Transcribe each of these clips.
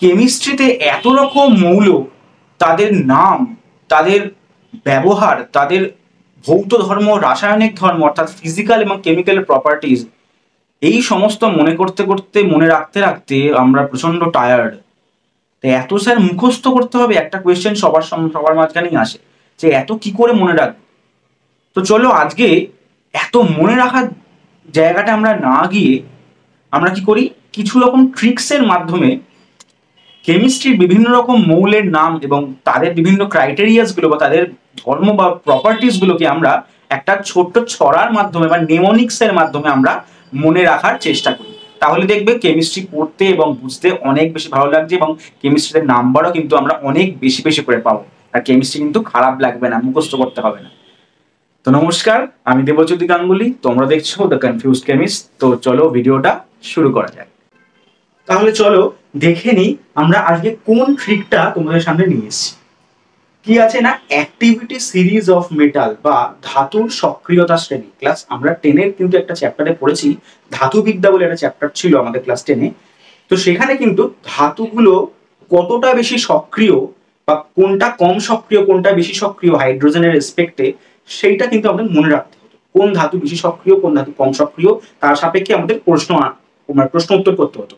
কেমিস্ট্রিতে এত রকম মৌল, তাদের নাম, তাদের ব্যবহার, তাদের ভৌত ধর্ম, রাসায়নিক ধর্ম অর্থাৎ ফিজিক্যাল এবং কেমিক্যাল প্রপার্টিজ, এই সমস্ত মনে করতে করতে, মনে রাখতে রাখতে আমরা প্রচন্ড টায়ার্ড। তাই এত স্যার মুখস্থ করতে হবে, একটা কোয়েশ্চেন সবার মাঝখানেই আসে যে এত কি করে মনে রাখবো। তো চলো আজকে এত মনে রাখার জায়গাটা আমরা না গিয়ে আমরা কি করি, কিছু রকম ট্রিক্সের মাধ্যমে কেমিস্ট্রির বিভিন্ন রকম মৌলের নাম এবং তাদের বিভিন্ন ক্রাইটেরিয়াস গুলো বা তাদের ধর্ম বা প্রপার্টিস গুলোকে আমরা একটা ছোট্ট ছড়ার মাধ্যমে বা নেমোনিক্স এর মাধ্যমে আমরা মনে রাখার চেষ্টা করি। তাহলে দেখবে কেমিস্ট্রি পড়তে এবং বুঝতে অনেক বেশি ভালো লাগছে এবং কেমিস্ট্রিতে নাম্বারও কিন্তু আমরা অনেক বেশি বেশি করে পাবো। আর কেমিস্ট্রি কিন্তু খারাপ লাগবে না, মুখস্থ করতে হবে না। তো নমস্কার, আমি দেবজ্যোতি গাঙ্গুলি, তোমরা দেখছো দ্য কনফিউজড কেমিস্ট। তো চলো ভিডিওটা শুরু করা যাক। তাহলে চলো দেখে নিই আমরা আজকে কোন ট্রিকটা তোমাদের সামনে নিয়ে এসেছি। কি আছে না, অ্যাক্টিভিটি সিরিজ অফ মেটাল বা ধাতুর সক্রিয়তা শ্রেণী। ক্লাস আমরা 10-এর কিন্তু একটা চ্যাপ্টারে পড়েছি, ধাতুবিদ্যা বলে একটা চ্যাপ্টার ছিল আমাদের ক্লাস 10-এ। তো সেখানে কিন্তু ধাতুগুলো কতটা বেশি সক্রিয় বা কোনটা কম সক্রিয়, কোনটা বেশি সক্রিয় হাইড্রোজেনের রেসপেক্টে, সেইটা কিন্তু আমাদের মনে রাখতে হতো। কোন ধাতু বেশি সক্রিয়, কোন ধাতু কম সক্রিয়, তার সাপেক্ষে আমাদের প্রশ্ন উত্তর করতে হতো।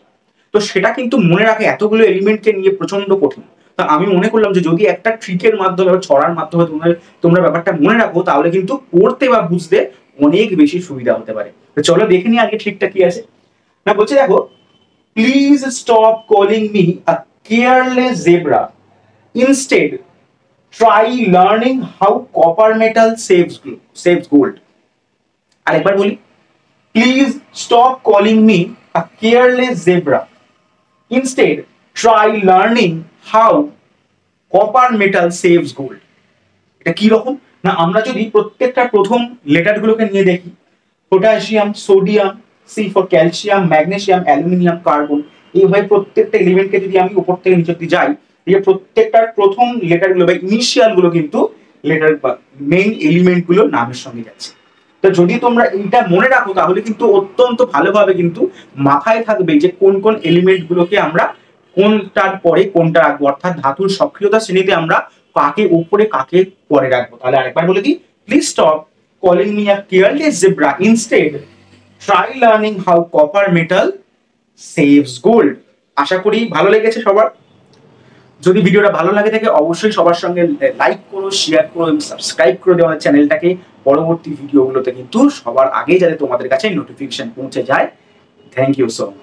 তো সেটা কিন্তু মনে রাখা এতগুলো এলিমেন্টকে নিয়ে প্রচন্ড কঠিন। তা আমি মনে করলাম যে যদি একটা ট্রিকের মাধ্যমে বা ছড়ার মাধ্যমে তোমরা ব্যাপারটা মনে রাখো, তাহলে কিন্তু পড়তে বা বুঝতে অনেক বেশি সুবিধা হতে পারে। তো চলো দেখে নিই আগে ট্রিকটা কি আছে। না বলছে দেখো, please stop calling me a careless zebra, instead try learning how copper metal saves gold. আরেকবার বলি, please stop calling me a careless zebra, instead try learning how copper metal saves gold। এটা কি রকম না, আমরা যদি প্রত্যেকটা প্রথম লেটারগুলোকে নিয়ে দেখি, potassium, sodium, C for calcium, magnesium, aluminium, carbon, এইভাবে প্রত্যেকটা এলিমেন্টকে যদি আমি উপর থেকে নিচে অব্দি যাই, এই প্রত্যেকটার প্রথম লেটারগুলো বা ইনিশিয়াল গুলো কিন্তু লেটার বা মেইন এলিমেন্ট গুলোর নামের সঙ্গে যাচ্ছে। তো যদি তোমরা এইটা মনে রাখো, তাহলে কিন্তু অত্যন্ত ভালোভাবে কিন্তু মাথায় থাকবে যে কোন কোন এলিমেন্ট গুলোকে আমরা কোনটার পরে কোনটা রাখবো, অর্থাৎ ধাতুর সক্রিয়তা শ্রেণীতে আমরা কাকে উপরে কাকে পরে রাখবো। তাহলে আরেকবার বলে দিই, please stop calling me a careless zebra, instead try learning how copper metal saves gold. আশা করি ভালো লেগেছে সবার। যদি ভিডিওটা ভালো লাগে থাকে অবশ্যই সবার সঙ্গে লাইক করো, শেয়ার করো এবং সাবস্ক্রাইব করে দিও আমাদের চ্যানেলটাকে। পরবর্তী ভিডিওগুলোতে কিন্তু সবার আগে যাতে তোমাদের কাছে নোটিফিকেশন পৌঁছে যায়। Thank you so much.